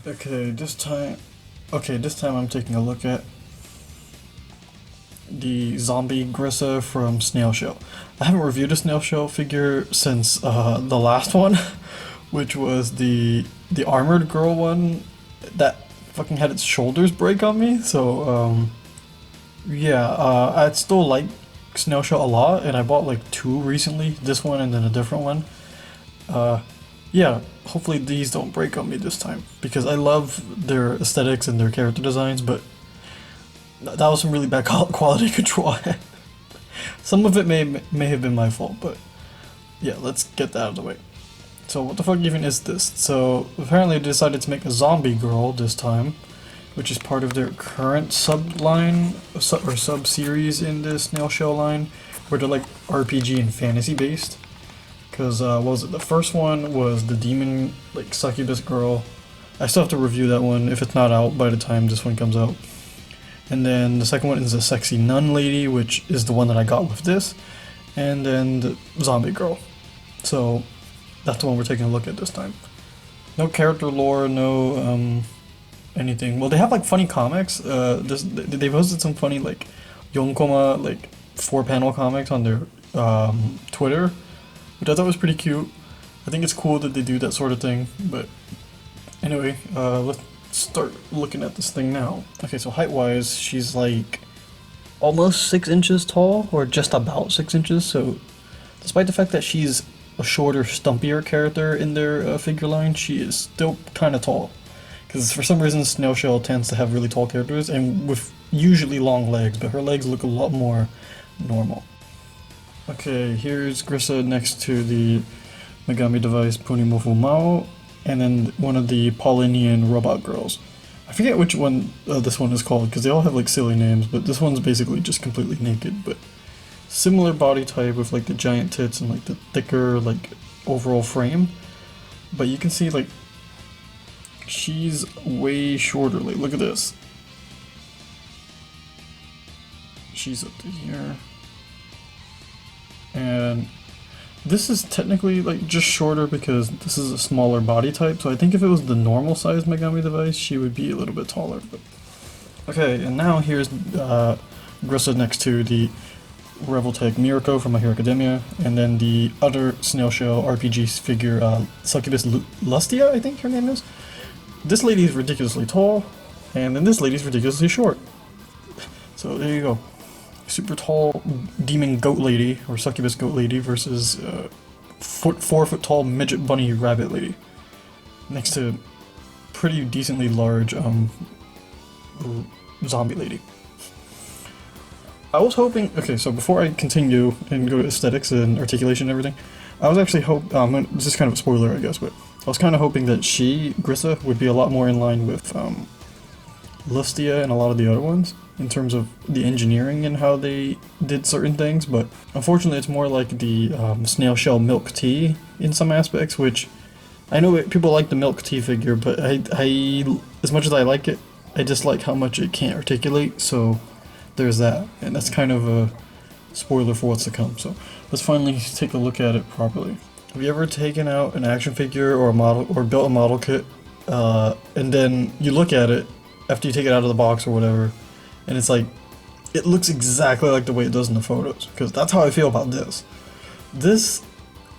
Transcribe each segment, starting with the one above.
Okay, this time I'm taking a look at the Zombie Grisa from Snail Shell. I haven't reviewed a Snail Shell figure since the last one, which was the armored girl one that fucking had its shoulders break on me. So yeah, I still like Snail Shell a lot, and I bought like two recently. This one and then a different one. Uh, yeah, hopefully these don't break on me this time because I love their aesthetics and their character designs, but that was some really bad quality control. Some of it may have been my fault, but yeah, let's get that out of the way. So what the fuck even is this? So apparently they decided to make a zombie girl this time, which is part of their current sub-line or sub-series in this Snail Shell line, where they're like RPG and fantasy based. Because what was it? The first one was the demon like succubus girl. I still have to review that one if it's not out by the time this one comes out. And then the second one is the sexy nun lady, which is the one that I got with this. And then the zombie girl. So that's the one we're taking a look at this time. No character lore, no anything. Well, they have like funny comics. They posted some funny like Yonkoma like 4-panel comics on their Twitter, which I thought was pretty cute. I think it's cool that they do that sort of thing. But anyway, let's start looking at this thing now. Okay, so height-wise, she's like almost 6 inches tall, or just about 6 inches. So despite the fact that she's a shorter, stumpier character in their figure line, she is still kind of tall. Because for some reason, Snail Shell tends to have really tall characters, and with usually long legs, but her legs look a lot more normal. Okay, here's Grisa next to the Megami device Punimofu Mao, and then one of the Paulinian robot girls. I forget which one this one is called, because they all have like silly names, but this one's basically just completely naked, but similar body type with like the giant tits and like the thicker like overall frame. But you can see like she's way shorter. Like look at this. She's up to here. And this is technically like just shorter because this is a smaller body type, so I think if it was the normal size Megami device, she would be a little bit taller. But okay, and now here's Grisa next to the Revoltech Mirko from My Hero Academia, and then the other Snail Shell RPG figure, Succubus Lustia, I think her name is. This lady is ridiculously tall, and then this lady's ridiculously short. So there you go. Super tall demon goat lady or succubus goat lady versus 4 foot tall midget bunny rabbit lady next to pretty decently large zombie lady. I was hoping, okay, so before I continue and go to aesthetics and articulation and everything, I was actually this is kind of a spoiler I guess, but I was kind of hoping that Grisa would be a lot more in line with Lustia and a lot of the other ones in terms of the engineering and how they did certain things, but unfortunately it's more like the Snail Shell milk tea in some aspects, which I know people like the milk tea figure, but I as much as I like it, I dislike how much it can't articulate, so there's that, and that's kind of a spoiler for what's to come. So let's finally take a look at it properly. Have you ever taken out an action figure or a model or built a model kit, and then you look at it after you take it out of the box or whatever, and it's like, it looks exactly like the way it does in the photos, because that's how I feel about this. This,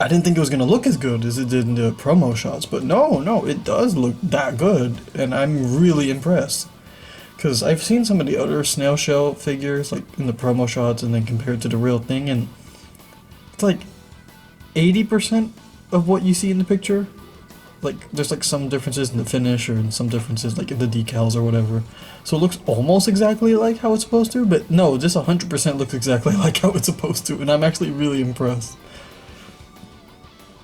I didn't think it was going to look as good as it did in the promo shots, but no, it does look that good, and I'm really impressed. Because I've seen some of the other Snail Shell figures, like in the promo shots, and then compared to the real thing, and it's like 80% of what you see in the picture. Like, there's like some differences in the finish or some differences like in the decals or whatever. So it looks almost exactly like how it's supposed to, but no, this 100% looks exactly like how it's supposed to, and I'm actually really impressed.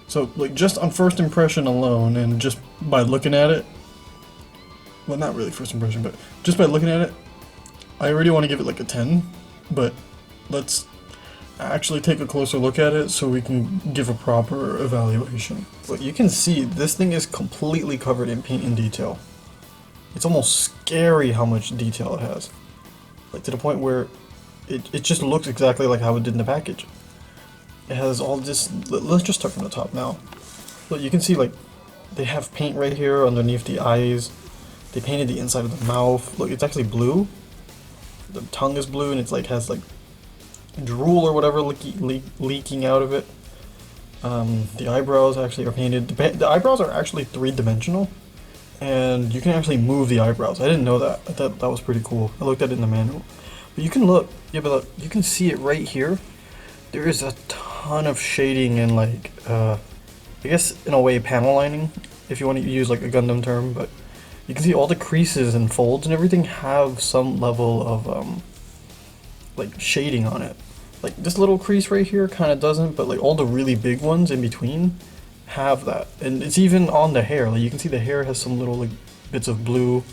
So, like, just on first impression alone, and just by looking at it, well, not really first impression, but just by looking at it, I already want to give it like a 10, but let's actually take a closer look at it so we can give a proper evaluation. But you can see this thing is completely covered in paint and detail. It's almost scary how much detail it has. Like to the point where it just looks exactly like how it did in the package. It has all this, let's just start from the top now. Look, you can see like they have paint right here underneath the eyes. They painted the inside of the mouth. Look, it's actually blue. The tongue is blue, and it's like has like drool or whatever leaking out of it. The eyebrows actually are painted. The eyebrows are actually three-dimensional, and you can actually move the eyebrows. I didn't know that. I thought that was pretty cool. I looked at it in the manual. But you can look. Yeah, but look, you can see it right here. There is a ton of shading and like, I guess in a way panel lining, if you want to use like a Gundam term, but you can see all the creases and folds and everything have some level of like shading on it. Like this little crease right here kind of doesn't, but like all the really big ones in between have that. And it's even on the hair. Like you can see the hair has some little like bits of blue. You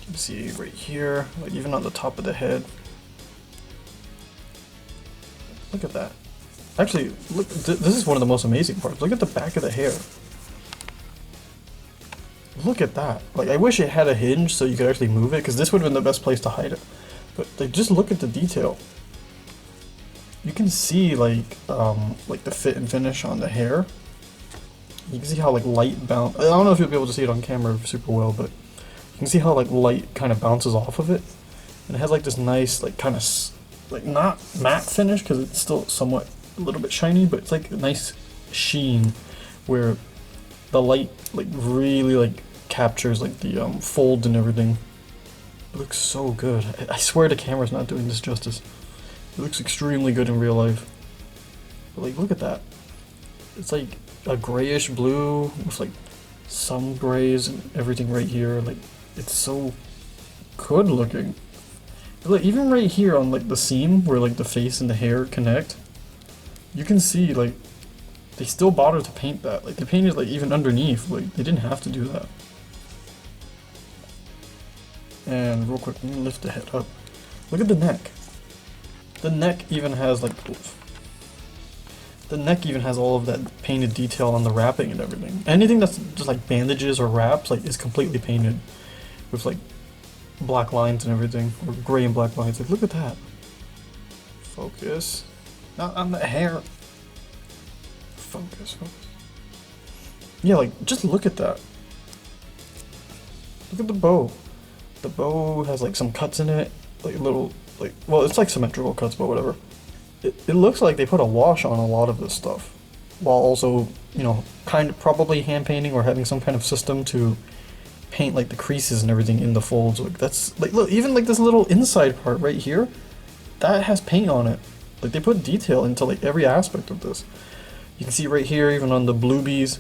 can see right here, like even on the top of the head. Look at that. Actually, look, this is one of the most amazing parts. Look at the back of the hair. Look at that. Like, I wish it had a hinge so you could actually move it, because this would have been the best place to hide it. But, like, just look at the detail. You can see, like the fit and finish on the hair. You can see how, like, light bounce. I don't know if you'll be able to see it on camera super well, but you can see how, like, light kind of bounces off of it. And it has, like, this nice, like, kind of like not matte finish because it's still somewhat a little bit shiny, but it's like a nice sheen where the light like really like captures like the folds and everything. It looks so good. I swear the camera's not doing this justice. It looks extremely good in real life. But, like, look at that. It's like a grayish blue with like some grays and everything right here. Like, it's so good looking. Like, even right here on like the seam where like the face and the hair connect, you can see like they still bothered to paint that. Like they painted like even underneath. Like they didn't have to do that. And real quick, let me lift the head up. Look at the neck. The neck even has like the neck even has all of that painted detail on the wrapping and everything. Anything that's just like bandages or wraps like is completely painted with like black lines and everything, or gray and black lines. Like, look at that. Focus. Not on the hair. Focus, focus. Yeah, like, just look at that. Look at the bow. The bow has like some cuts in it, like little, like, well, it's like symmetrical cuts, but whatever. It looks like they put a wash on a lot of this stuff, while also, you know, kind of probably hand painting or having some kind of system to paint like the creases and everything in the folds. Like that's like, look, even like this little inside part right here, that has paint on it. Like they put detail into like every aspect of this. You can see right here, even on the blue bees,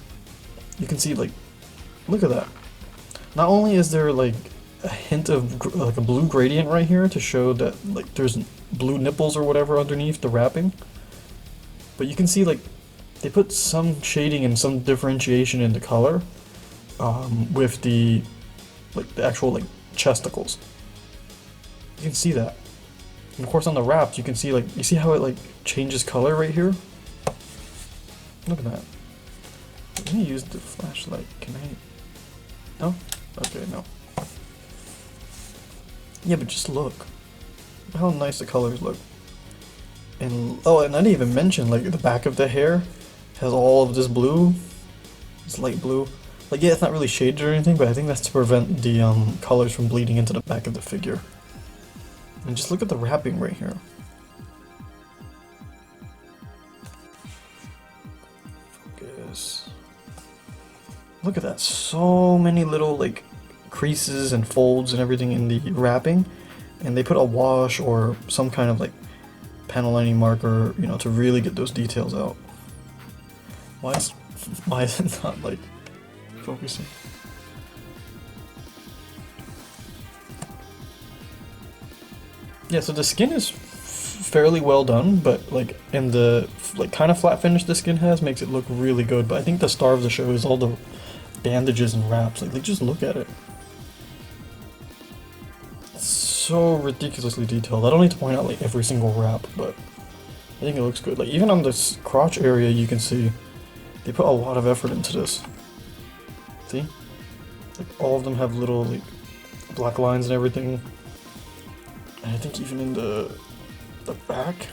you can see like, look at that. Not only is there like a hint of like a blue gradient right here to show that like there's blue nipples or whatever underneath the wrapping, but you can see like they put some shading and some differentiation in the color with the like the actual like chesticles. You can see that. And of course on the wraps you can see like, you see how it like changes color right here? Look at that. Let me use the flashlight. Can I? No? Okay, no. Yeah, but just look. Look how nice the colors look. And oh, and I didn't even mention like the back of the hair has all of this blue. It's light blue. Like, yeah, it's not really shaded or anything, but I think that's to prevent the colors from bleeding into the back of the figure. And just look at the wrapping right here. Focus. Look at that. So many little, like, creases and folds and everything in the wrapping. And they put a wash or some kind of, like, panel lining marker, you know, to really get those details out. Why is it not, like, focusing? Yeah, so the skin is fairly well done, but like in the like kind of flat finish the skin has makes it look really good. But I think the star of the show is all the bandages and wraps. Like, just look at it. It's so ridiculously detailed. I don't need to point out like every single wrap, but I think it looks good. Like even on this crotch area, you can see they put a lot of effort into this. See? Like all of them have little like black lines and everything. And I think even in the back,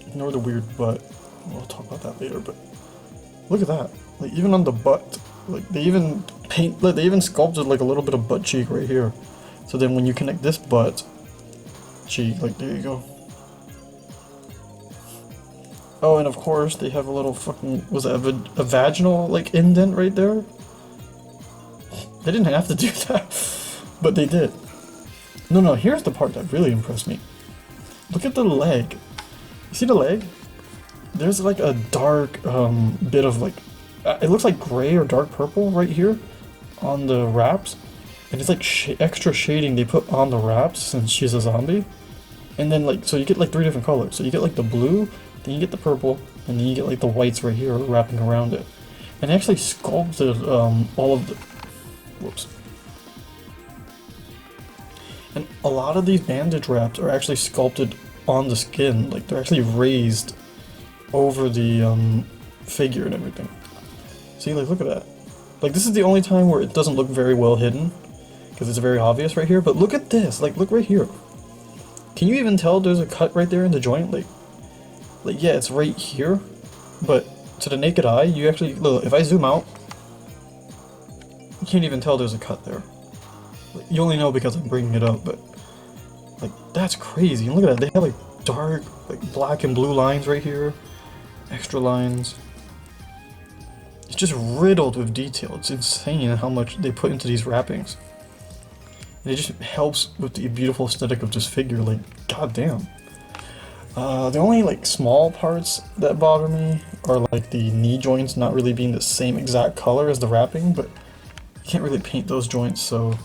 ignore the weird butt. We'll talk about that later, but look at that. Like even on the butt, Like they even like they even sculpted like a little bit of butt cheek right here. So then when you connect this butt cheek, like there you go. Oh, and of course they have a little fucking, was it a vaginal like indent right there? They didn't have to do that, but they did. No, here's the part that really impressed me. Look at the leg. You see the leg? There's like a dark bit of like, it looks like gray or dark purple right here on the wraps. And it's like extra shading they put on the wraps since she's a zombie. And then like, so you get like 3 different colors. So you get like the blue, then you get the purple, and then you get like the whites right here wrapping around it. And they actually sculpted all of the, whoops. And a lot of these bandage wraps are actually sculpted on the skin. Like they're actually raised over the figure and everything. See, like look at that. Like this is the only time where it doesn't look very well hidden, because it's very obvious right here. But look at this, like look right here. Can you even tell there's a cut right there in the joint? Like yeah, it's right here, but to the naked eye, you actually, look, if I zoom out, you can't even tell there's a cut there. Like, you only know because I'm bringing it up, but like that's crazy. And look at that, they have like dark, like black and blue lines right here, extra lines. It's just riddled with detail. It's insane how much they put into these wrappings. And it just helps with the beautiful aesthetic of this figure, like goddamn. The only like small parts that bother me are like the knee joints not really being the same exact color as the wrapping, but you can't really paint those joints, so.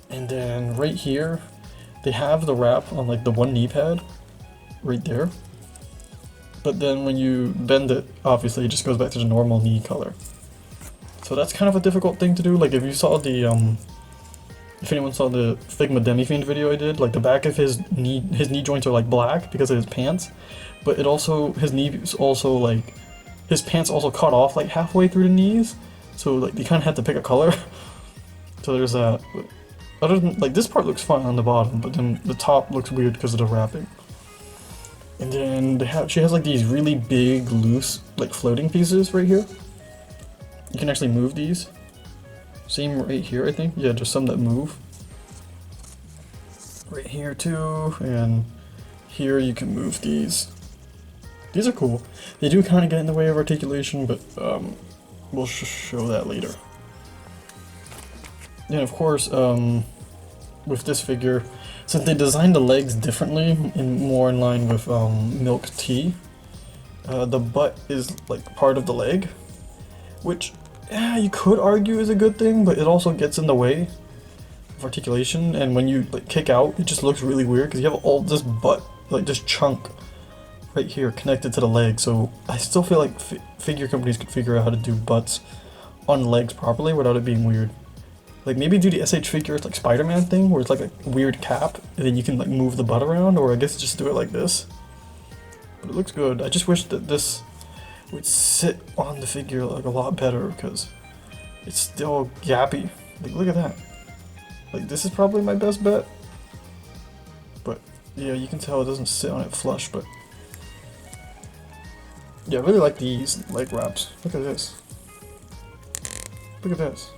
And then right here, they have the wrap on like the one knee pad, right there. But then when you bend it, obviously it just goes back to the normal knee color. So that's kind of a difficult thing to do. Like if you saw the, if anyone saw the Figma Demi-Fiend video I did, like the back of his knee joints are like black because of his pants. But it also, his knees also like, his pants also cut off like halfway through the knees. So like they kind of had to pick a color. So there's that. But other than, like this part looks fine on the bottom, but then the top looks weird because of the wrapping. And then she has like these really big, loose, like floating pieces right here. You can actually move these. Same right here, I think. Yeah, there's some that move. Right here too, and here you can move these. These are cool. They do kind of get in the way of articulation, but we'll show that later. And of course, with this figure, since they designed the legs differently, more in line with milk tea, the butt is like part of the leg, which you could argue is a good thing, but it also gets in the way of articulation. And when you like kick out, it just looks really weird because you have all this butt, like this chunk right here connected to the leg. So I still feel like figure companies could figure out how to do butts on legs properly without it being weird. Like maybe do the SH figures like Spider-Man thing where it's like a weird cap and then you can like move the butt around, or I guess just do it like this. But it looks good. I just wish that this would sit on the figure like a lot better because it's still gappy. Like look at that. Like this is probably my best bet. But yeah, you can tell it doesn't sit on it flush, but yeah, I really like these leg wraps. Look at this. Look at this.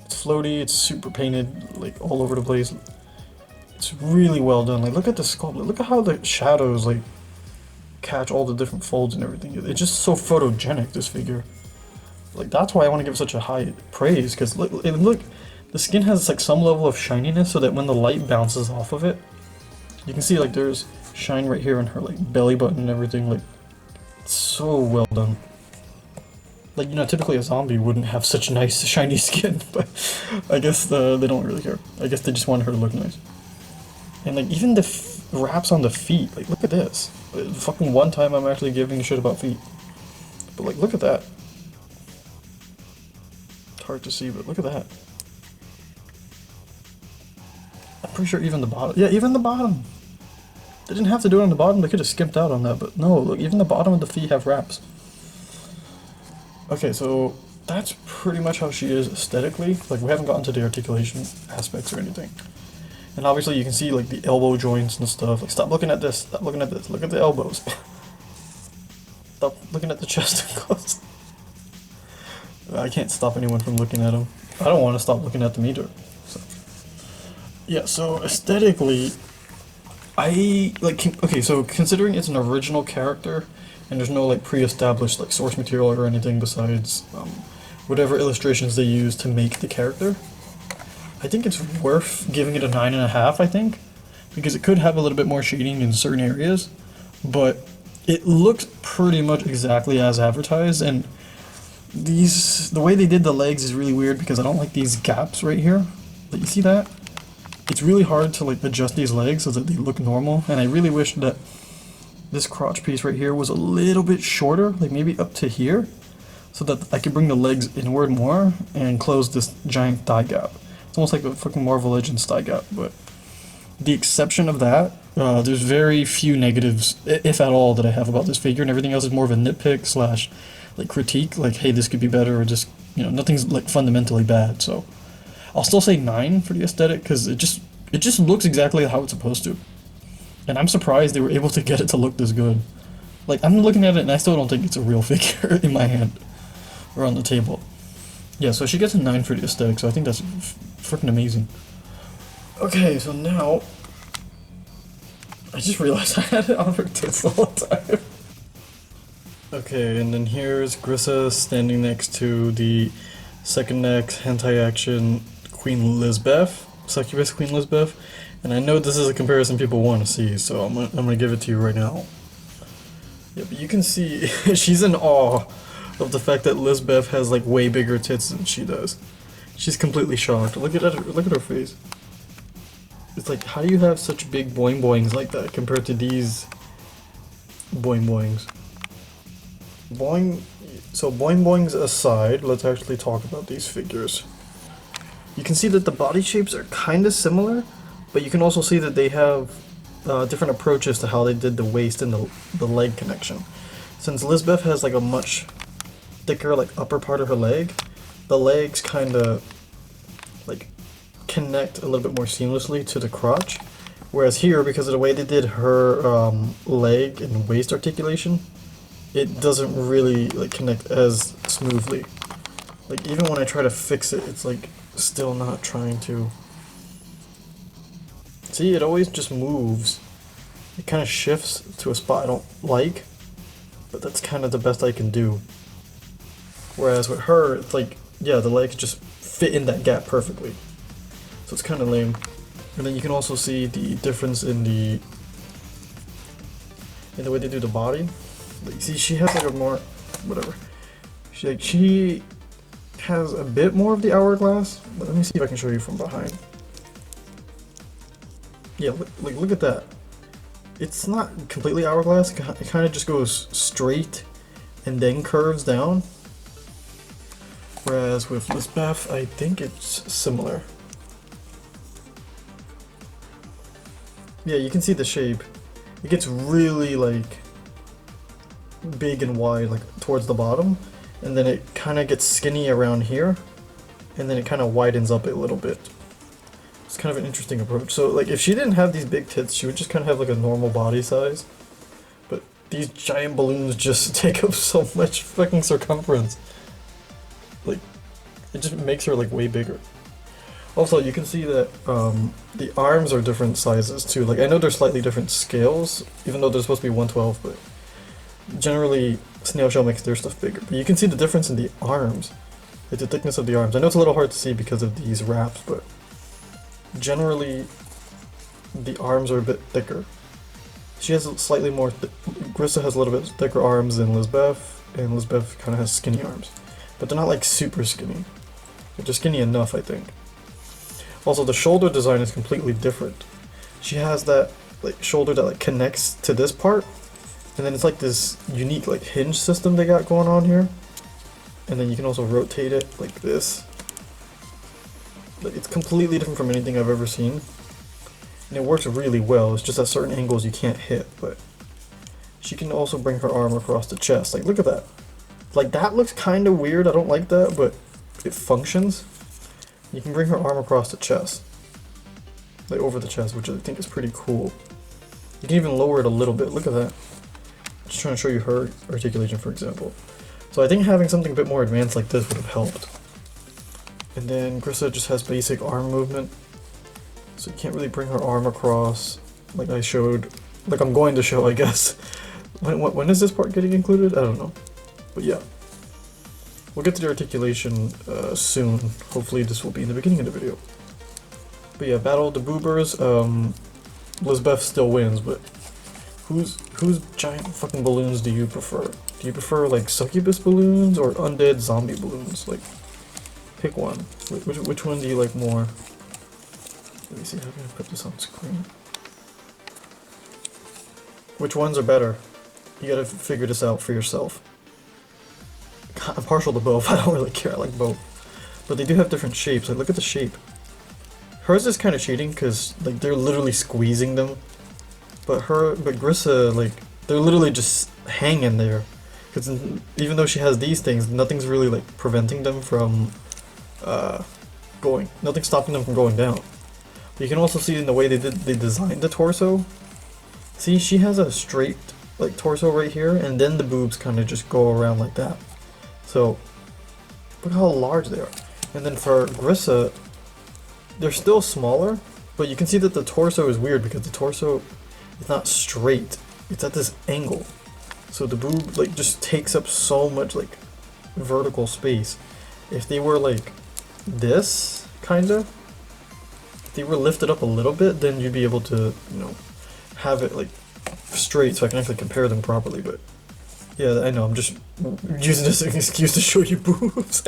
It's floaty, it's super painted, like all over the place. It's really well done. Like look at the sculpt. Look at how the shadows like catch all the different folds and everything. It's just so photogenic, this figure. Like that's why I want to give it such a high praise, because look, the skin has like some level of shininess so that when the light bounces off of it, you can see like there's shine right here in her like belly button and everything. Like it's so well done. Like, you know, typically a zombie wouldn't have such nice shiny skin, but I guess they don't really care. I guess they just want her to look nice. And like even the wraps on the feet, like look at this. Fucking one time I'm actually giving a shit about feet. But like look at that. It's hard to see, but look at that. I'm pretty sure even the bottom, yeah, even the bottom. They didn't have to do it on the bottom, they could have skimped out on that, but no, look, even the bottom of the feet have wraps. Okay, so that's pretty much how she is aesthetically. Like, we haven't gotten to the articulation aspects or anything. And obviously you can see like the elbow joints and stuff. Like, stop looking at this, stop looking at this, look at the elbows. Stop looking at the chest close. I can't stop anyone from looking at him. I don't want to stop looking at them either. So. Yeah, so aesthetically, I like. Okay, so considering it's an original character, and there's no like pre-established like source material or anything besides whatever illustrations they use to make the character, I think it's worth giving it a 9.5. I think, because it could have a little bit more shading in certain areas, but it looks pretty much exactly as advertised. And the way they did the legs is really weird because I don't like these gaps right here. Like, you see that? It's really hard to like adjust these legs so that they look normal, and I really wish that this crotch piece right here was a little bit shorter, like maybe up to here, so that I could bring the legs inward more and close this giant thigh gap. It's almost like a fucking Marvel Legends thigh gap, but the exception of that, there's very few negatives, if at all, that I have about this figure, and everything else is more of a nitpick slash like critique, like hey, this could be better, or just, you know, nothing's like fundamentally bad. So I'll still say 9 for the aesthetic because it just looks exactly how it's supposed to, and I'm surprised they were able to get it to look this good. Like, I'm looking at it and I still don't think it's a real figure in my hand or on the table. Yeah, so she gets a 9 for the aesthetic, so I think that's freaking amazing. Okay, so now I just realized I had it on her tits the whole time. Okay, and then here's Grisa standing next to the second next hentai action Queen Lisbeth, succubus Queen Lisbeth, and I know this is a comparison people want to see, so I'm gonna give it to you right now. Yeah, but you can see she's in awe of the fact that Lisbeth has like way bigger tits than she does. She's completely shocked. Look at her face. It's like, how do you have such big boing boings like that compared to these boing boings? So boing boings aside, let's actually talk about these figures. You can see that the body shapes are kind of similar, but you can also see that they have different approaches to how they did the waist and the leg connection. Since Lisbeth has like a much thicker like upper part of her leg, the legs kind of like connect a little bit more seamlessly to the crotch, whereas here, because of the way they did her leg and waist articulation, it doesn't really like connect as smoothly. Like, even when I try to fix it, it's like still not trying to. See, it always just moves. It kind of shifts to a spot I don't like, but that's kind of the best I can do. Whereas with her, it's like, yeah, the legs just fit in that gap perfectly. So it's kind of lame. And then you can also see the difference in the way they do the body. Like, see, she has like a more, whatever. She has a bit more of the hourglass, but let me see if I can show you from behind. Yeah, look at that. It's not completely hourglass. It kind of just goes straight and then curves down. Whereas with Lisbeth, I think it's similar. Yeah, you can see the shape. It gets really like big and wide, like towards the bottom, and then it kind of gets skinny around here, and then it kind of widens up a little bit. It's kind of an interesting approach. So like, if she didn't have these big tits, she would just kind of have like a normal body size, but these giant balloons just take up so much fucking circumference. Like, it just makes her like way bigger. Also, you can see that the arms are different sizes too. Like, I know they're slightly different scales, even though they're supposed to be 1/12, but generally Snail Shell makes their stuff bigger. But you can see the difference in the arms, like the thickness of the arms. I know it's a little hard to see because of these wraps, but generally the arms are a bit thicker. She has slightly more, Grisa has a little bit thicker arms than Lisbeth, and Lisbeth kind of has skinny arms. But they're not like super skinny. They're just skinny enough, I think. Also, the shoulder design is completely different. She has that like shoulder that like connects to this part, and then it's like this unique like hinge system they got going on here. And then you can also rotate it like this. Like, it's completely different from anything I've ever seen. And it works really well. It's just at certain angles you can't hit, but she can also bring her arm across the chest. Like, look at that. Like, that looks kind of weird. I don't like that, but it functions. You can bring her arm across the chest. Like, over the chest, which I think is pretty cool. You can even lower it a little bit. Look at that. just trying to show you her articulation, for example. So I think having something a bit more advanced like this would have helped. And then Grisa just has basic arm movement, so you can't really bring her arm across like I showed, like I'm going to show, I guess. When is this part getting included? I don't know. But yeah. We'll get to the articulation soon. Hopefully this will be in the beginning of the video. But yeah, Battle of the Boobers, Lizbeth still wins, but whose giant fucking balloons do you prefer? Do you prefer like succubus balloons or undead zombie balloons? Like, pick one. Which one do you like more? Let me see how can I put this on screen. Which ones are better? You gotta figure this out for yourself. I'm partial to both. I don't really care. I like both, but they do have different shapes. Like, look at the shape. Hers is kind of cheating because like they're literally squeezing them, but Grisa, like, they're literally just hanging there. Because even though she has these things, nothing's really like preventing them from going. Nothing's stopping them from going down. But you can also see in the way they designed the torso. See, she has a straight like torso right here, and then the boobs kind of just go around like that. So look how large they are. And then for Grisa, they're still smaller, but you can see that the torso is weird because the torso is not straight. It's at this angle. So the boob like just takes up so much like vertical space. If they were like this, kinda, if they were lifted up a little bit, then you'd be able to, you know, have it like straight so I can actually compare them properly. But yeah, I know, I'm just using this as an excuse to show you boobs.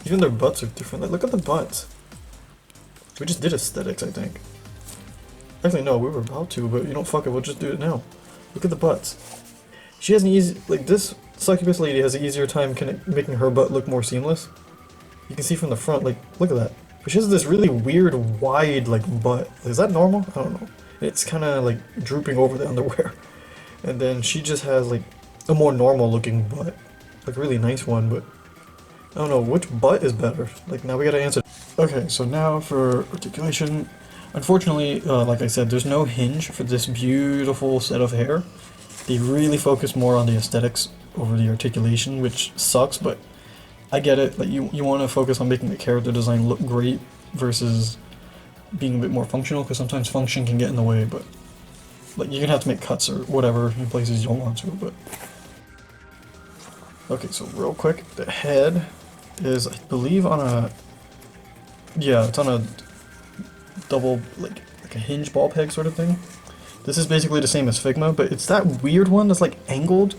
Even their butts are different. Like, look at the butts. We just did aesthetics, I think. Actually, no, we were about to, but you know, fuck it, we'll just do it now. Look at the butts. She has an easy, like, this succubus lady has an easier time making her butt look more seamless. You can see from the front, like, look at that. But she has this really weird, wide, like, butt. Is that normal? I don't know. It's kind of, like, drooping over the underwear. And then she just has, like, a more normal looking butt. Like, a really nice one, but I don't know, which butt is better? Like, now we gotta answer. Okay, so now for articulation. Unfortunately, like I said, there's no hinge for this beautiful set of hair. They really focus more on the aesthetics over the articulation, which sucks, but I get it. Like, you want to focus on making the character design look great versus being a bit more functional, because sometimes function can get in the way, but like, you're gonna have to make cuts or whatever in places you don't want to, but okay, so real quick, the head is, I believe, on a, yeah, it's on a double, like a hinge ball peg sort of thing. This is basically the same as Figma, but it's that weird one that's like angled.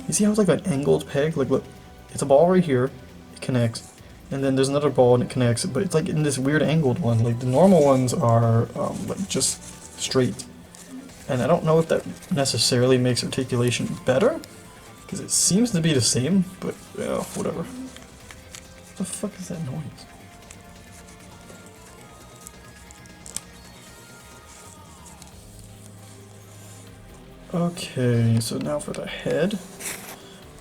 You see how it's like an angled peg? Like, look, it's a ball right here, it connects, and then there's another ball and it connects, but it's like in this weird angled one. Like, the normal ones are like just straight. And I don't know if that necessarily makes articulation better, because it seems to be the same, but yeah, whatever. What the fuck is that noise? Okay, so now for the head.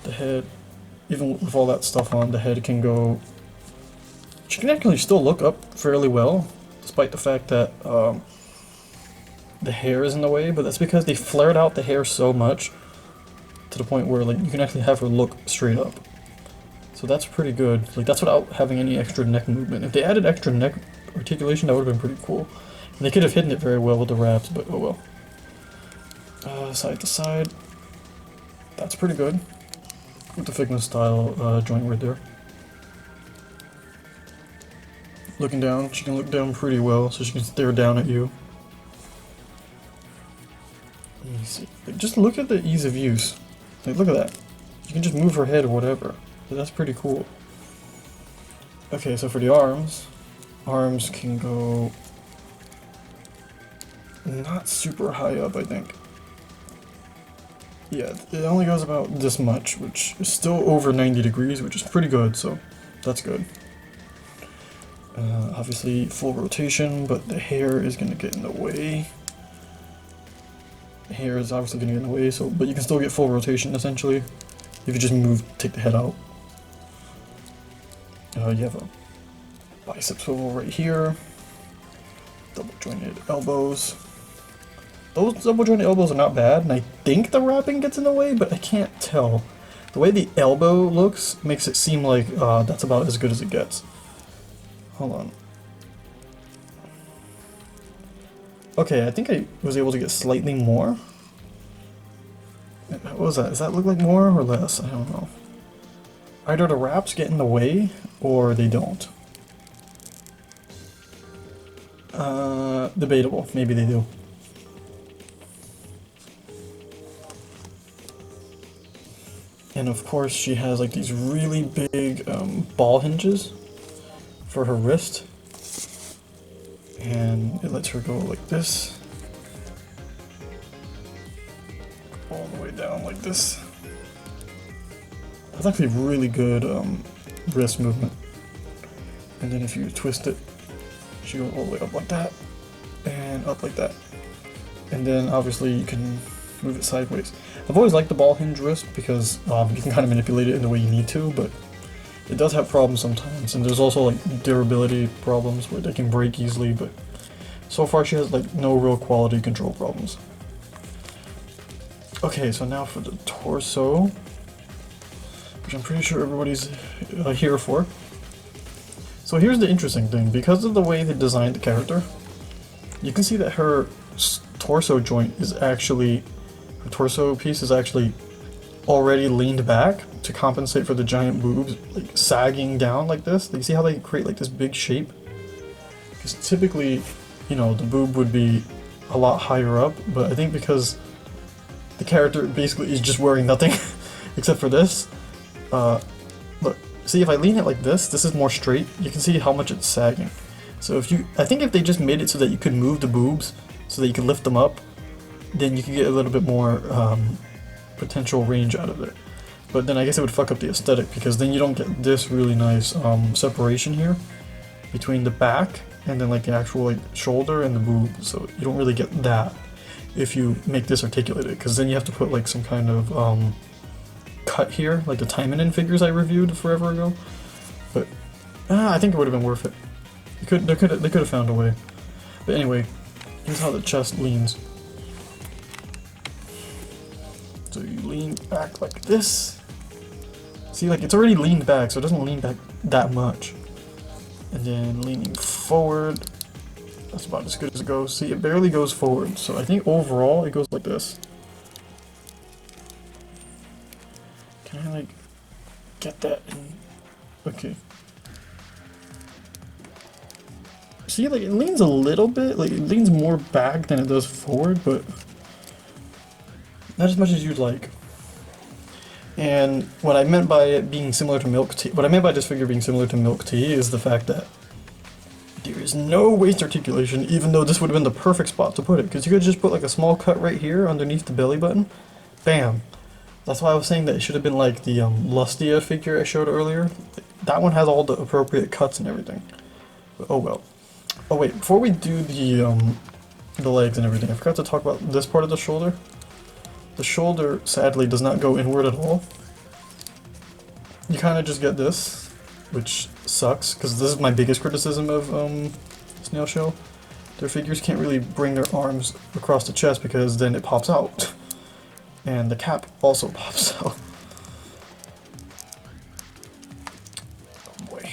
The head, even with all that stuff on, the head can go... She can actually still look up fairly well, despite the fact that the hair is in the way, but that's because they flared out the hair so much to the point where, like, you can actually have her look straight up. So that's pretty good. Like, that's without having any extra neck movement. If they added extra neck articulation, that would have been pretty cool. And they could have hidden it very well with the wraps, but oh well. Side to side. That's pretty good. With the Figma style joint right there. Looking down, she can look down pretty well, so she can stare down at you. Let me see. Like, just look at the ease of use. Like, look at that. You can just move her head or whatever. So that's pretty cool. Okay, so for the arms can go not super high up, I think. Yeah, it only goes about this much, which is still over 90 degrees, which is pretty good, so that's good. Obviously full rotation, but the hair is going to get in the way. The hair is obviously going to get in the way, so but you can still get full rotation essentially if you just take the head out. You have a bicep swivel right here, double jointed elbows, those double jointed elbows are not bad, and I think the wrapping gets in the way, but I can't tell. The way the elbow looks makes it seem like that's about as good as it gets. Hold on. Okay, I think I was able to get slightly more. What was that? Does that look like more or less? I don't know. Either the wraps get in the way, or they don't. Debatable. Maybe they do. And of course she has like these really big ball hinges for her wrist. And it lets her go like this. All the way down like this. That's actually really good wrist movement. And then if you twist it, she goes all the way up like that. And up like that. And then obviously you can move it sideways. I've always liked the ball hinge wrist because you can kind of manipulate it in the way you need to, but it does have problems sometimes. And there's also like durability problems where they can break easily, but so far she has like no real quality control problems. Okay, so now for the torso, which I'm pretty sure everybody's here for. So here's the interesting thing. Because of the way they designed the character, you can see that her torso joint is actually, her torso piece is actually already leaned back to compensate for the giant boobs, like sagging down like this. You see how they create like this big shape? Because typically, you know, the boob would be a lot higher up, but I think because the character basically is just wearing nothing except for this. Look, see if I lean it like this is more straight, you can see how much it's sagging. So I think if they just made it so that you could move the boobs, so that you could lift them up, then you could get a little bit more potential range out of it. But then I guess it would fuck up the aesthetic, because then you don't get this really nice separation here between the back and then like the actual like shoulder and the boob. So you don't really get that if you make this articulated, because then you have to put like some kind of cut here, like the Taimanin figures I reviewed forever ago. But I think it would have been worth it. They could have found a way. But anyway, here's how the chest leans. So you lean back like this. See, like it's already leaned back, so it doesn't lean back that much. And then leaning forward, that's about as good as it goes. See, it barely goes forward, so I think overall it goes like this. Can I like get that in? Okay. See, like it leans a little bit, like it leans more back than it does forward, but not as much as you'd like. And what I meant by it being similar to milk tea, what I meant by this figure being similar to milk tea is the fact that there is no waist articulation, even though this would have been the perfect spot to put it, because you could just put like a small cut right here underneath the belly button. Bam! That's why I was saying that it should have been like the Lustia figure I showed earlier. That one has all the appropriate cuts and everything. But oh well. Oh wait, before we do the legs and everything, I forgot to talk about this part of the shoulder. The shoulder, sadly, does not go inward at all. You kind of just get this, which sucks, because this is my biggest criticism of Snail Shell. Their figures can't really bring their arms across the chest because then it pops out. And the cap also pops out. Oh boy.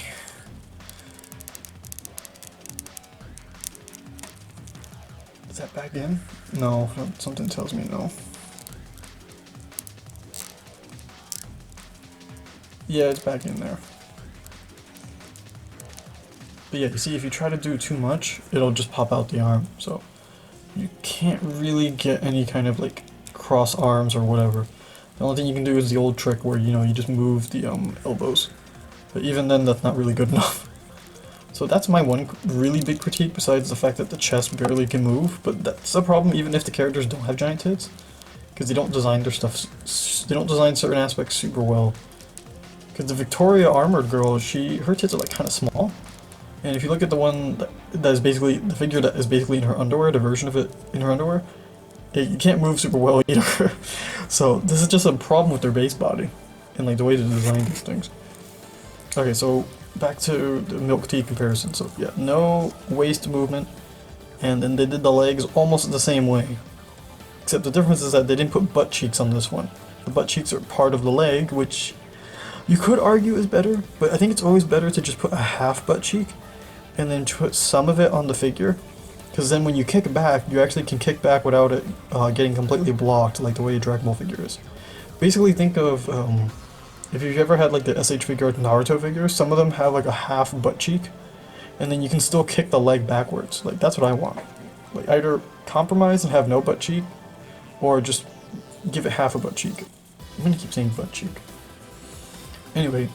Is that back in? No, something tells me no. Yeah, it's back in there. But yeah, you see, if you try to do too much, it'll just pop out the arm. So you can't really get any kind of like cross arms or whatever. The only thing you can do is the old trick where, you know, you just move the elbows. But even then, that's not really good enough. So that's my one really big critique, besides the fact that the chest barely can move. But that's a problem even if the characters don't have giant tits, because they don't design their stuff, they don't design certain aspects super well. Because the Victoria Armored Girl, her tits are like kind of small. And if you look at the one that is basically, the figure that is basically in her underwear, the version of it in her underwear, you can't move super well either. So this is just a problem with their base body and like the way to design these things. Okay, so back to the milk tea comparison. So yeah, no waist movement, and then they did the legs almost the same way. Except the difference is that they didn't put butt cheeks on this one. The butt cheeks are part of the leg, which you could argue is better, but I think it's always better to just put a half butt cheek and then put some of it on the figure. Because then when you kick back, you actually can kick back without it getting completely blocked like the way a Dragon Ball figure is. Basically think of, if you've ever had like the SH figure or Naruto figures, some of them have like a half butt cheek, and then you can still kick the leg backwards. Like that's what I want. Like either compromise and have no butt cheek, or just give it half a butt cheek. I'm gonna keep saying butt cheek. Anyway,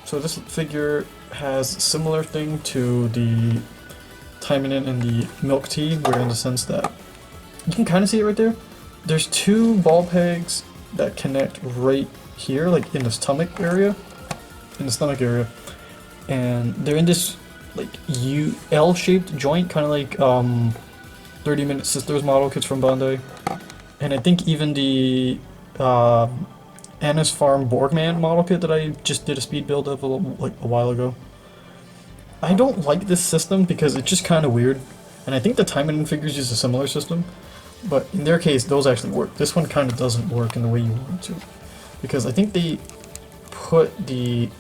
so this figure has a similar thing to the Taimanin and the milk tea, where in the sense that you can kind of see it right there. There's two ball pegs that connect right here, like in the stomach area, and they're in this like L-shaped joint, kind of like 30 Minute Sisters model kits from Bandai, and I think even the Anna's Farm Borgman model kit that I just did a speed build of a while ago. I don't like this system because it's just kind of weird, and I think the Taimanin figures use a similar system, but in their case those actually work. This one kind of doesn't work in the way you want it to, because I think they put the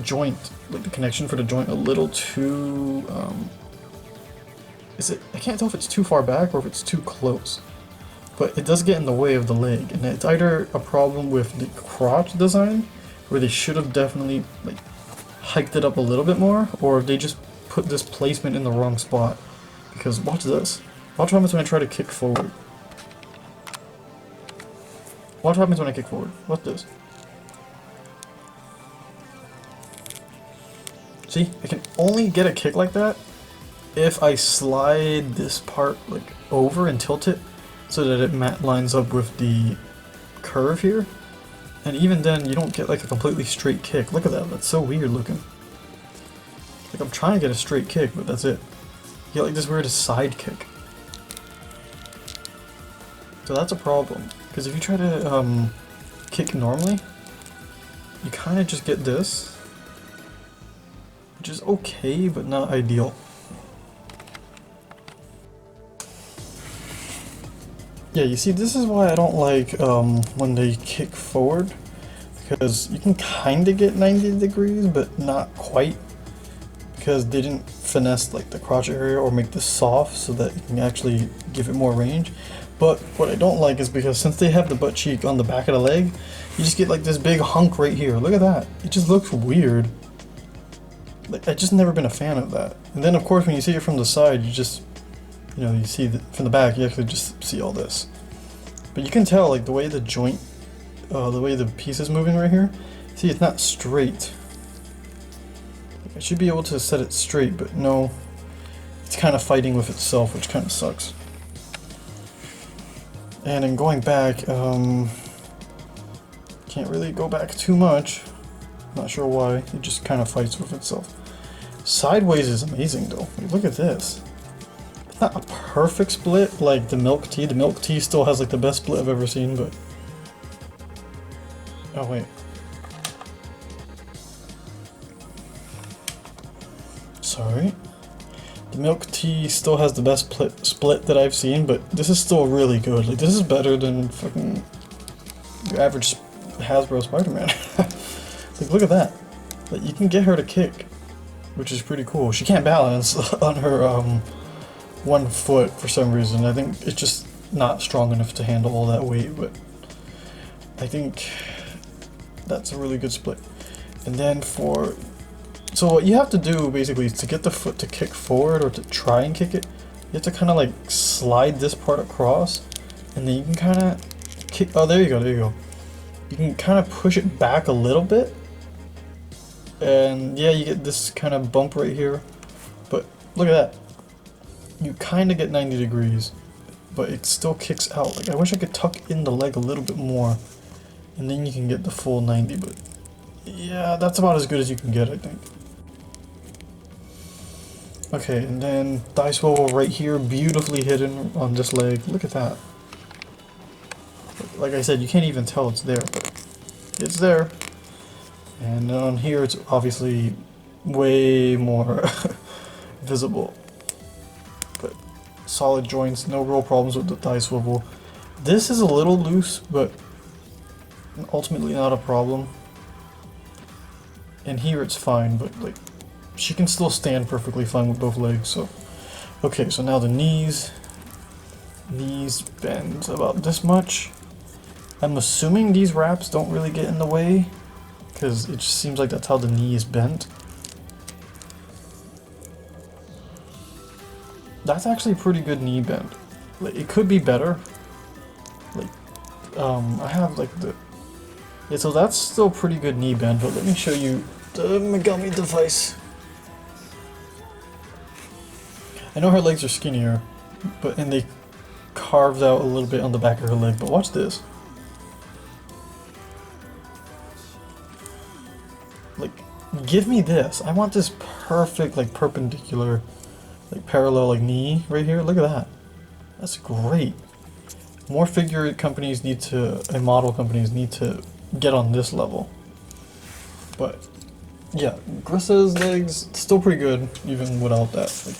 joint, like the connection for the joint, a little too, I can't tell if it's too far back or if it's too close, but it does get in the way of the leg, and it's either a problem with the crotch design, where they should have definitely like hiked it up a little bit more, or if they just put this placement in the wrong spot. Because watch this. Watch what happens when I try to kick forward. Watch what happens when I kick forward. Watch this. See? I can only get a kick like that if I slide this part like over and tilt it so that it lines up with the curve here. And even then, you don't get like a completely straight kick. Look at that, that's so weird looking. Like I'm trying to get a straight kick, but that's it. You get like this weird side kick. So that's a problem, because if you try to kick normally, you kind of just get this, which is okay, but not ideal. Yeah, you see, this is why I don't like when they kick forward, because you can kind of get 90 degrees, but not quite, because they didn't finesse like the crotch area or make this soft so that you can actually give it more range. But what I don't like is because since they have the butt cheek on the back of the leg, you just get like this big hunk right here. Look at that. It just looks weird. Like, I've just never been a fan of that. And then of course when you see it from the side, you just, you know, you see from the back, you actually just see all this. But you can tell like the way the joint, the way the piece is moving right here, see it's not straight. I should be able to set it straight, but no, it's kind of fighting with itself, which kind of sucks. And in going back, can't really go back too much. Not sure why, it just kind of fights with itself. Sideways is amazing though. Like, look at this. It's not a perfect split like the milk tea. The milk tea still has like the best split I've ever seen, but... Oh wait. Sorry. The milk tea still has the best split that I've seen, but this is still really good. Like, this is better than fucking your average Hasbro Spider-Man. Like, look at that. Like, you can get her to kick, which is pretty cool. She can't balance on her 1 foot for some reason. I think it's just not strong enough to handle all that weight, but I think that's a really good split. And then for... So what you have to do basically is to get the foot to kick forward, or to try and kick it, you have to kind of like slide this part across, and then you can kind of kick... Oh, there you go, there you go. You can kind of push it back a little bit, and yeah, you get this kind of bump right here, but look at that. You kind of get 90 degrees, but it still kicks out. Like, I wish I could tuck in the leg a little bit more, and then you can get the full 90, but yeah, that's about as good as you can get, I think. Okay, and then thigh swivel right here, beautifully hidden on this leg. Look at that. Like I said, you can't even tell it's there, but it's there. And on here, it's obviously way more visible. But solid joints, no real problems with the thigh swivel. This is a little loose, but ultimately not a problem. And here it's fine, but like she can still stand perfectly fine with both legs. So okay, so now the knees bend about this much. I'm assuming these wraps don't really get in the way, because it just seems like that's how the knee is bent. That's actually a pretty good knee bend. Like, it could be better. Like, I have like the... Yeah, so that's still pretty good knee bend, but let me show you the Megami device. I know her legs are skinnier, and they carved out a little bit on the back of her leg, but watch this. Like, give me this. I want this perfect, like, perpendicular, like, parallel, like, knee right here. Look at that. That's great. More figure companies need to, and model companies need to get on this level. But, yeah, Grisa's legs, still pretty good, even without that. Like,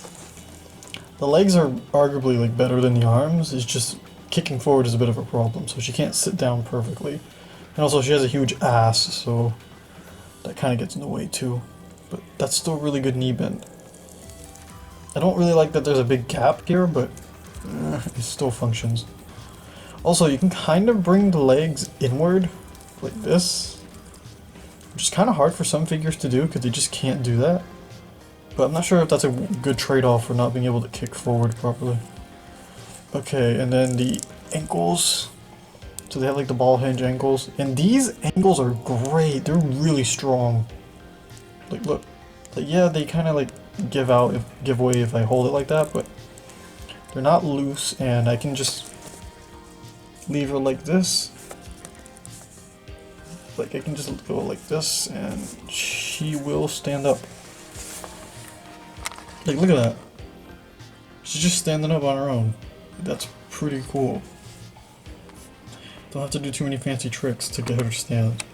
the legs are arguably, like, better than the arms. It's just kicking forward is a bit of a problem, so she can't sit down perfectly. And also, she has a huge ass, so that kind of gets in the way too. But that's still really good knee bend. I don't really like that there's a big gap here, but it still functions. Also, you can kind of bring the legs inward, like this. Which is kind of hard for some figures to do, because they just can't do that. But I'm not sure if that's a good trade-off for not being able to kick forward properly. Okay, and then the ankles. So they have like the ball hinge ankles. And these ankles are great. They're really strong. Like, look. Like, yeah, they kind of like give way if I hold it like that, but they're not loose, and I can just leave her like this. Like, I can just go like this, and she will stand up. Like, look at that. She's just standing up on her own. That's pretty cool. Don't have to do too many fancy tricks to get her to stand.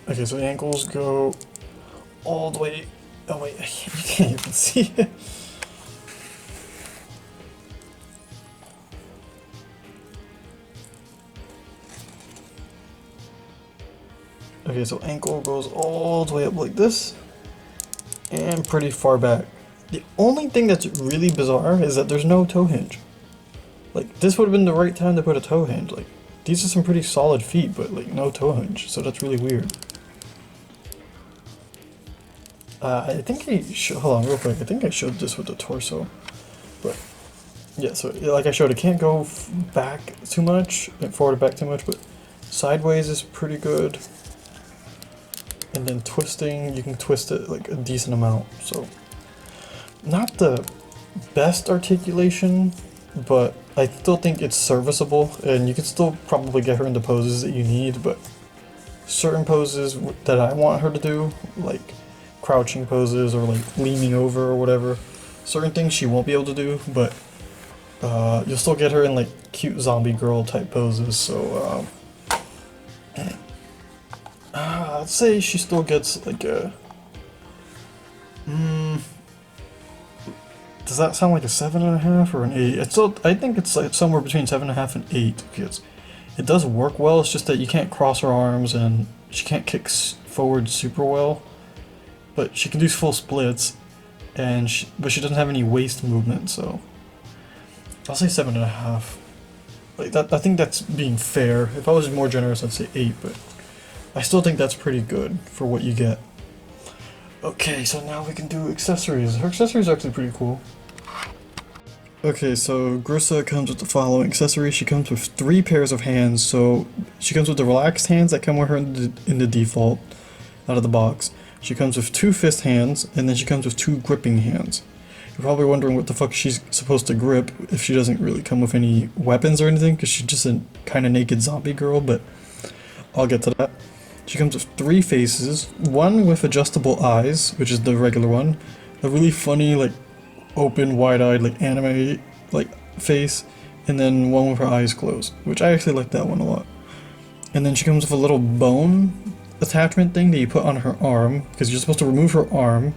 Okay, so ankles go all the way. Oh wait, you can't even see it. Okay, so ankle goes all the way up like this, and pretty far back. The only thing that's really bizarre is that there's no toe hinge. Like, this would have been the right time to put a toe hinge. Like, these are some pretty solid feet, but like no toe hinge, so that's really weird. I think hold on real quick, I think I showed this with the torso. But, yeah, so like I showed, it can't go back too much, forward or back too much, but sideways is pretty good. And then twisting, you can twist it like a decent amount, so. Not the best articulation, but I still think it's serviceable, and you can still probably get her into poses that you need, but certain poses that I want her to do, like crouching poses or like leaning over or whatever, certain things she won't be able to do, but you'll still get her in like cute zombie girl type poses, so I'd say she still gets like a... does that sound like a 7.5 or an 8? It's still, I think it's like somewhere between 7.5 and 8, because it does work well, it's just that you can't cross her arms and she can't kick forward super well. But she can do full splits, and but she doesn't have any waist movement, so I'll say 7.5. Like that, I think that's being fair. If I was more generous, I'd say 8, but I still think that's pretty good for what you get. Okay, so now we can do accessories. Her accessories are actually pretty cool. Okay, so Grisa comes with the following accessories. She comes with 3 pairs of hands, so she comes with the relaxed hands that come with her in the default out of the box. She comes with 2 fist hands, and then she comes with 2 gripping hands. You're probably wondering what the fuck she's supposed to grip if she doesn't really come with any weapons or anything, because she's just a kind of naked zombie girl, but I'll get to that. She comes with 3 faces, 1 with adjustable eyes, which is the regular one, a really funny, like, open, wide-eyed, like, anime, like, face, and then 1 with her eyes closed, which I actually like that one a lot. And then she comes with a little bone attachment thing that you put on her arm, because you're supposed to remove her arm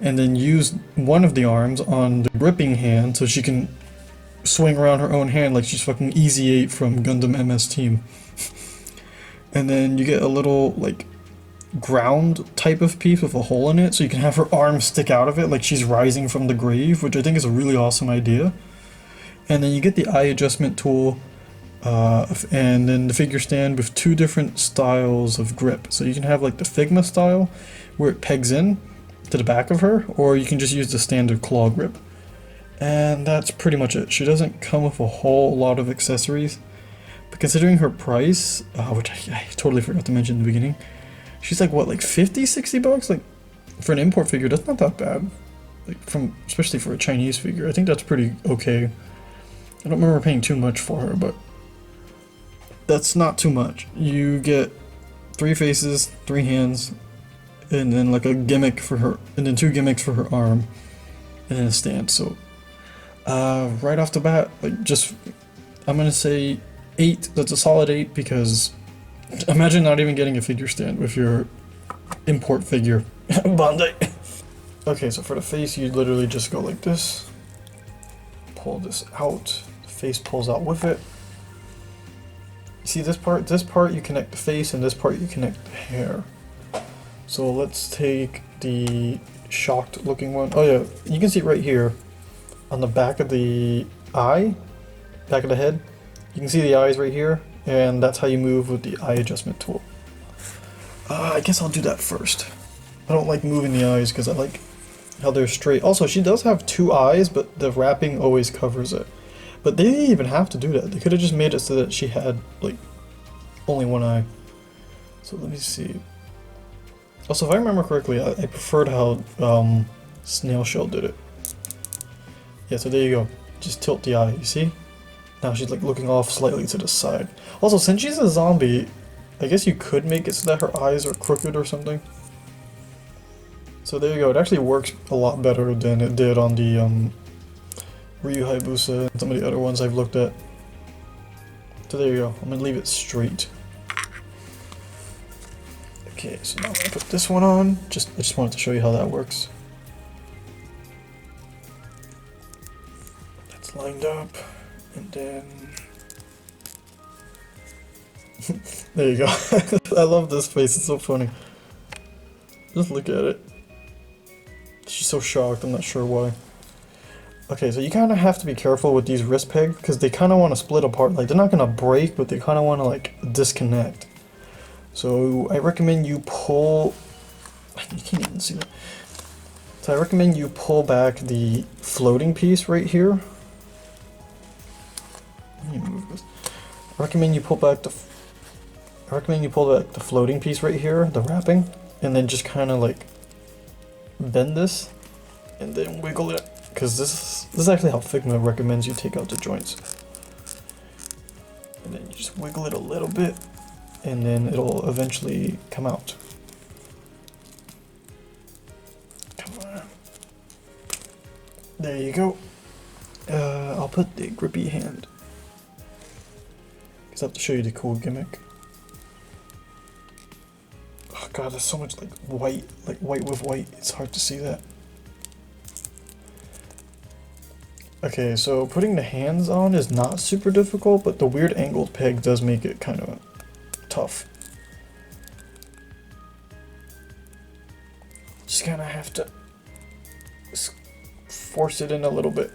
and then use one of the arms on the gripping hand so she can swing around her own hand like she's fucking Easy 8 from Gundam MS Team. And then you get a little like ground type of piece with a hole in it so you can have her arm stick out of it like she's rising from the grave, which I think is a really awesome idea. And then you get the eye adjustment tool, and then the figure stand with two different styles of grip. So you can have like the Figma style where it pegs in to the back of her, or you can just use the standard claw grip. And that's pretty much it. She doesn't come with a whole lot of accessories, but considering her price, which I totally forgot to mention in the beginning, she's like what, like 50, 60 bucks? Like for an import figure, that's not that bad. Like especially for a Chinese figure, I think that's pretty okay. I don't remember paying too much for her, but that's not too much. You get 3 faces, 3 hands, and then like a gimmick for her, and then 2 gimmicks for her arm, and then a stand. So right off the bat, like just, I'm gonna say 8. That's a solid 8, because imagine not even getting a figure stand with your import figure. Bandai. Okay, so for the face, you literally just go like this, pull this out, the face pulls out with it. You see this part? This part you connect the face, and this part you connect the hair. So let's take the shocked looking one. Oh yeah, you can see it right here on the back of the eye, back of the head. You can see the eyes right here, and that's how you move with the eye adjustment tool. I guess I'll do that first. I don't like moving the eyes because I like how they're straight. Also, she does have 2 eyes, but the wrapping always covers it. But they didn't even have to do that. They could have just made it so that she had like only 1 eye. So let me see. Also, if I remember correctly, I preferred how Snail Shell did it. Yeah, so there you go. Just tilt the eye, you see? Now she's like looking off slightly to the side. Also, since she's a zombie, I guess you could make it so that her eyes are crooked or something. So there you go. It actually works a lot better than it did on the Ryu Hayabusa and some of the other ones I've looked at. So there you go. I'm gonna leave it straight. Okay, so now I'm gonna put this one on. I just wanted to show you how that works. That's lined up, and then there you go. I love this face. It's so funny. Just look at it. She's so shocked. I'm not sure why. Okay, so you kind of have to be careful with these wrist pegs because they kind of want to split apart. Like, they're not going to break, but they kind of want to, like, disconnect. So I recommend you pull... You can't even see that. So I recommend you pull back the floating piece right here. Let me move this. I recommend you pull back the floating piece right here, the wrapping, and then just kind of, like, bend this, and then wiggle it. Because this is actually how Figma recommends you take out the joints. And then you just wiggle it a little bit, and then it'll eventually come out. Come on. There you go. I'll put the grippy hand, because I have to show you the cool gimmick. Oh god, there's so much like white with white, it's hard to see that. Okay, so putting the hands on is not super difficult, but the weird angled peg does make it kind of tough. Just kind of have to force it in a little bit.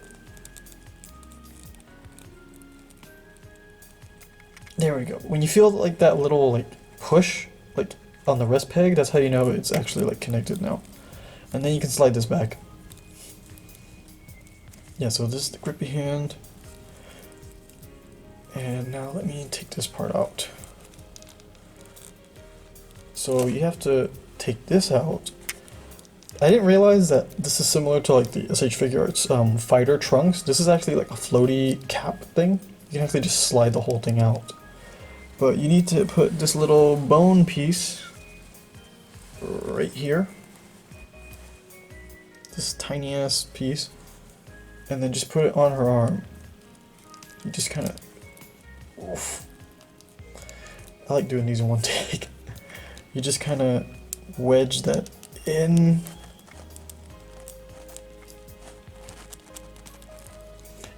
There we go. When you feel like that little like push like on the wrist peg, that's how you know it's actually like connected now. And then you can slide this back. Yeah, so this is the grippy hand. And now let me take this part out. So you have to take this out. I didn't realize that this is similar to like the SH Figure Arts fighter trunks. This is actually like a floaty cap thing. You can actually just slide the whole thing out. But you need to put this little bone piece right here. This tiny ass piece. And then just put it on her arm. You just kind of... I like doing these in one take. you just kind of wedge that in.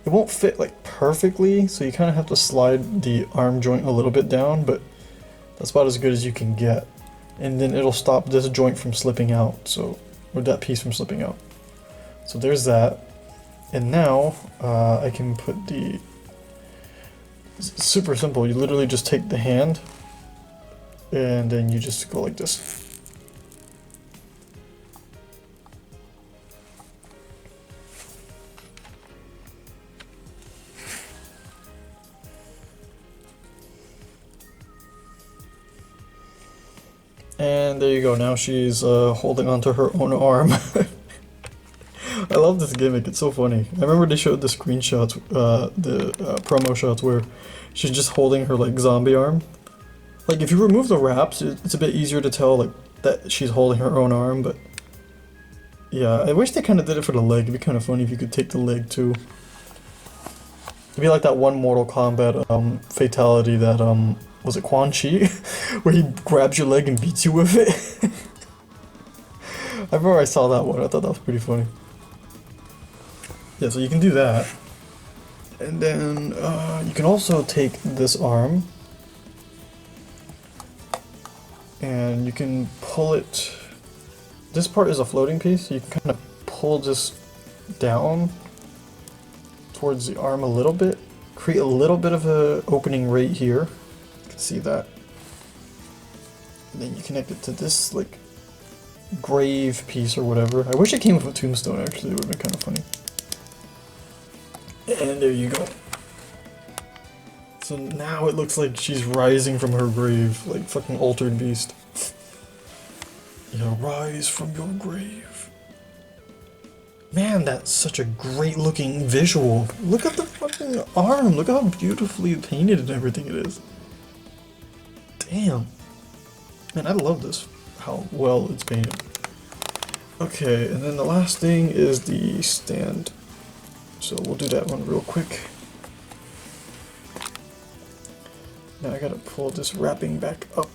It won't fit like perfectly, so you kind of have to slide the arm joint a little bit down, but that's about as good as you can get. And then it'll stop this joint from slipping out, so, or that piece from slipping out. So there's that. And now I can put the, it's super simple. You literally just take the hand and then you just go like this. And there you go, now she's holding onto her own arm. I love this gimmick, it's so funny. I remember they showed the screenshots, the promo shots where she's just holding her like zombie arm. Like if you remove the wraps, it's a bit easier to tell like that she's holding her own arm, but yeah, I wish they kind of did it for the leg. It'd be kind of funny if you could take the leg too. It'd be like that one Mortal Kombat fatality that was it Quan Chi? Where he grabs your leg and beats you with it. I remember I saw that one, I thought that was pretty funny. Yeah, so you can do that. And then you can also take this arm and you can pull it. This part is a floating piece, so you can kind of pull this down towards the arm a little bit, create a little bit of an opening right here. You can see that. And then you connect it to this like grave piece or whatever. I wish it came with a tombstone actually, it would have been kind of funny. And there you go. So now it looks like she's rising from her grave, like fucking altered beast. Yeah, rise from your grave. Man, that's such a great looking visual. Look at the fucking arm, look how beautifully painted and everything it is. Damn. Man, I love this, how well it's painted. Okay, and then the last thing is the stand. So we'll do that one real quick. Now I gotta pull this wrapping back up.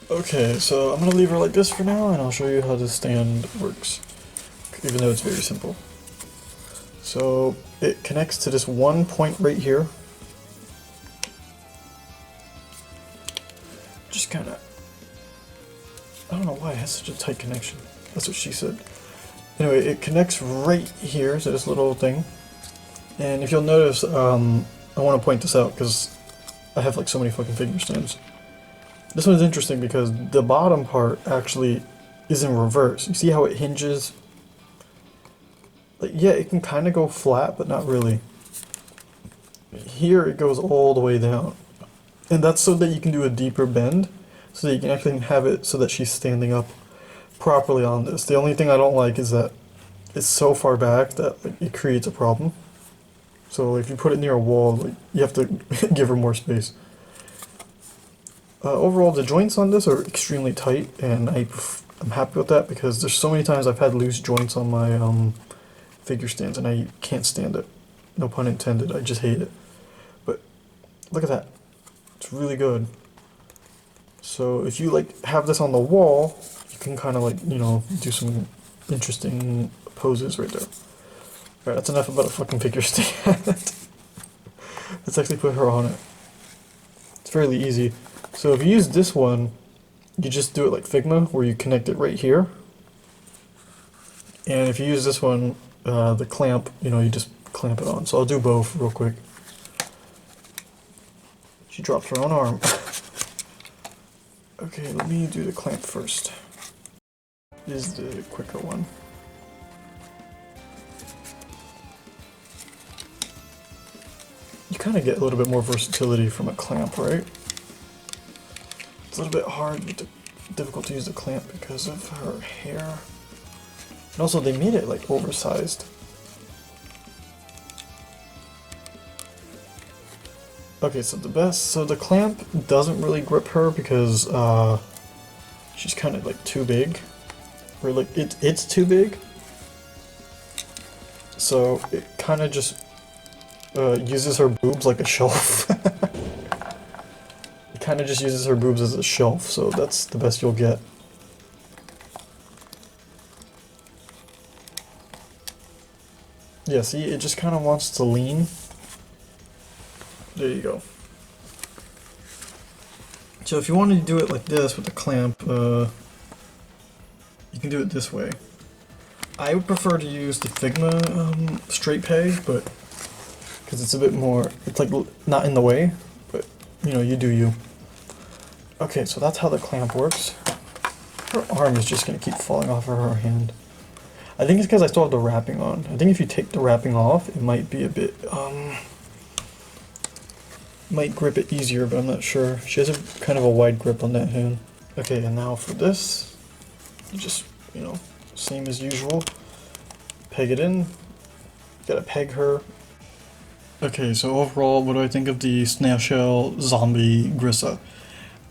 Okay, so I'm gonna leave her like this for now, and I'll show you how this stand works, even though it's very simple. So it connects to this one point right here. Just kind of, I don't know why it has such a tight connection. That's what she said. Anyway, it connects right here to this little thing. And if you'll notice, I want to point this out because I have like so many fucking figure stands. This one's interesting because the bottom part actually is in reverse. You see how it hinges? Like, yeah, it can kind of go flat, but not really. Here it goes all the way down. And that's so that you can do a deeper bend, so that you can actually have it so that she's standing up properly on this. The only thing I don't like is that it's so far back that like, it creates a problem. So if you put it near a wall, like, you have to give her more space. Overall, the joints on this are extremely tight, and I'm happy with that because there's so many times I've had loose joints on my figure stands, and I can't stand it. No pun intended, I just hate it. But look at that. It's really good. So if you like have this on the wall, you can kind of like, you know, do some interesting poses right there. Alright, that's enough about a fucking figure stand. Let's actually put her on it. It's fairly easy. So if you use this one, you just do it like Figma, where you connect it right here. And if you use this one, the clamp, you know, you just clamp it on. So I'll do both real quick. She drops her own arm. Okay, let me do the clamp first. This is the quicker one. You kind of get a little bit more versatility from a clamp, right? It's a little bit hard with the difficult to use the clamp because of her hair. And also they made it like oversized. Okay, so the clamp doesn't really grip her because she's kind of like too big. Or like it's too big. So it kind of just uses her boobs like a shelf. It kind of just uses her boobs as a shelf, so that's the best you'll get. Yeah, see, it just kind of wants to lean. There you go. So if you wanted to do it like this with the clamp, you can do it this way. I would prefer to use the Figma straight peg, but because it's a bit more, it's like not in the way, but you know, you do you. Okay, so that's how the clamp works. Her arm is just gonna keep falling off of her hand. I think it's because I still have the wrapping on. I think if you take the wrapping off, it might be a bit, might grip it easier, but I'm not sure. She has a kind of a wide grip on that hand. Okay, and now for this, you just, you know, same as usual. Peg it in. Gotta peg her. Okay, so overall, what do I think of the Snail Shell Zombie Grisa?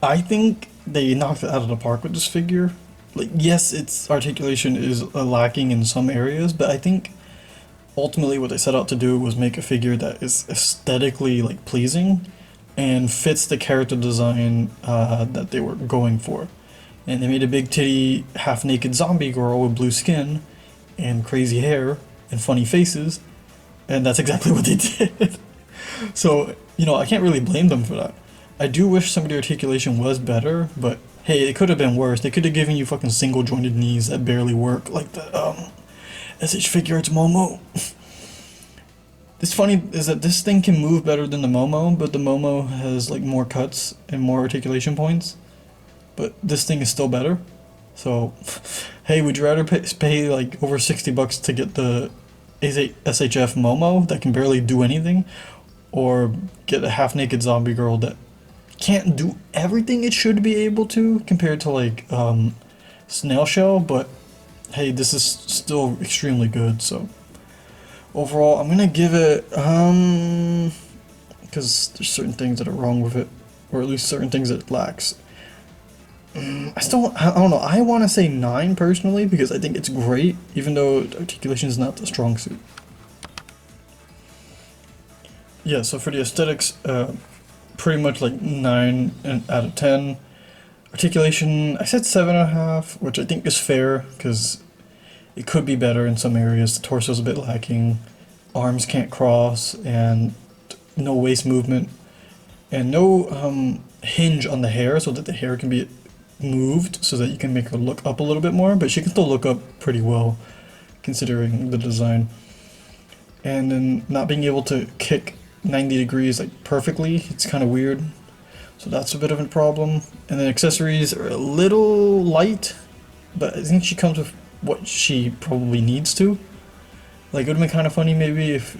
I think they knocked it out of the park with this figure. Like, yes, its articulation is lacking in some areas, but I think ultimately what they set out to do was make a figure that is aesthetically like pleasing and fits the character design that they were going for. And they made a big titty, half-naked zombie girl with blue skin and crazy hair and funny faces, and that's exactly what they did. So, you know, I can't really blame them for that. I do wish some of the articulation was better, but hey, it could have been worse. They could have given you fucking single jointed knees that barely work, like the SH Figuarts Momo. It's funny is that this thing can move better than the Momo, but the Momo has like more cuts and more articulation points. But this thing is still better. So, hey, would you rather pay like over 60 bucks to get the SHF Momo that can barely do anything, or get a half-naked zombie girl that can't do everything it should be able to compared to like Snail Shell? But hey, this is still extremely good. So overall, I'm gonna give it because there's certain things that are wrong with it, or at least certain things that it lacks. I don't know, I want to say 9 personally, because I think it's great, even though articulation is not the strong suit. Yeah, so for the aesthetics, pretty much like 9 out of 10. Articulation, I said 7.5, which I think is fair, because it could be better in some areas. The torso's a bit lacking, arms can't cross, and no waist movement, and no hinge on the hair so that the hair can be moved so that you can make her look up a little bit more, but she can still look up pretty well considering the design. And then not being able to kick 90 degrees like perfectly, it's kind of weird, so that's a bit of a problem. And then accessories are a little light, but I think she comes with what she probably needs to. Like, it would have been kind of funny maybe if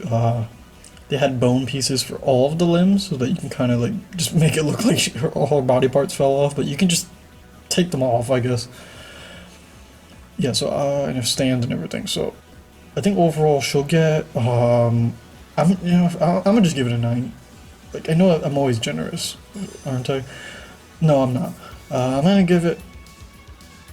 they had bone pieces for all of the limbs so that you can kind of like just make it look like all her body parts fell off, but you can just take them off, I guess. Yeah, so and a stand and everything. So I think overall she'll get I'm gonna just give it a 9. Like, I know I'm always generous, aren't I? No, I'm not. I'm gonna give it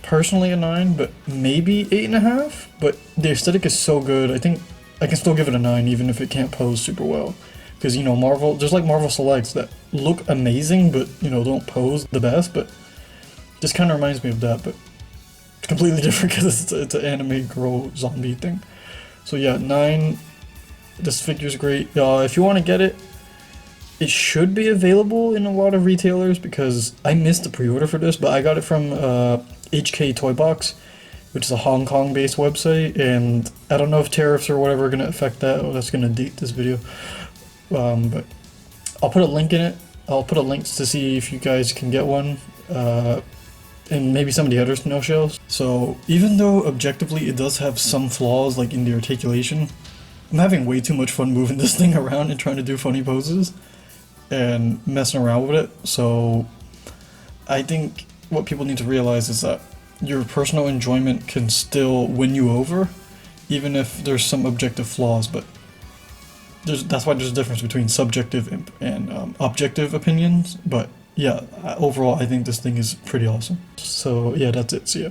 personally a 9, but maybe 8.5. But the aesthetic is so good, I think I can still give it a 9 even if it can't pose super well. Because, you know, Marvel, there's like Marvel Selects that look amazing but, you know, don't pose the best, but this kind of reminds me of that, but it's completely different because it's an anime girl zombie thing. So yeah, 9. This figure's great. If you want to get it, it should be available in a lot of retailers because I missed the pre-order for this, but I got it from HK Toy Box, which is a Hong Kong based website, and I don't know if tariffs or whatever are going to affect that, or that's going to date this video. But I'll put a link in it. I'll put a link to see if you guys can get one. And maybe some of the other Snail Shells. So even though objectively it does have some flaws like in the articulation, I'm having way too much fun moving this thing around and trying to do funny poses and messing around with it. So I think what people need to realize is that your personal enjoyment can still win you over, even if there's some objective flaws, but that's why there's a difference between subjective and objective opinions. But yeah, overall I think this thing is pretty awesome. So yeah, that's it. See ya.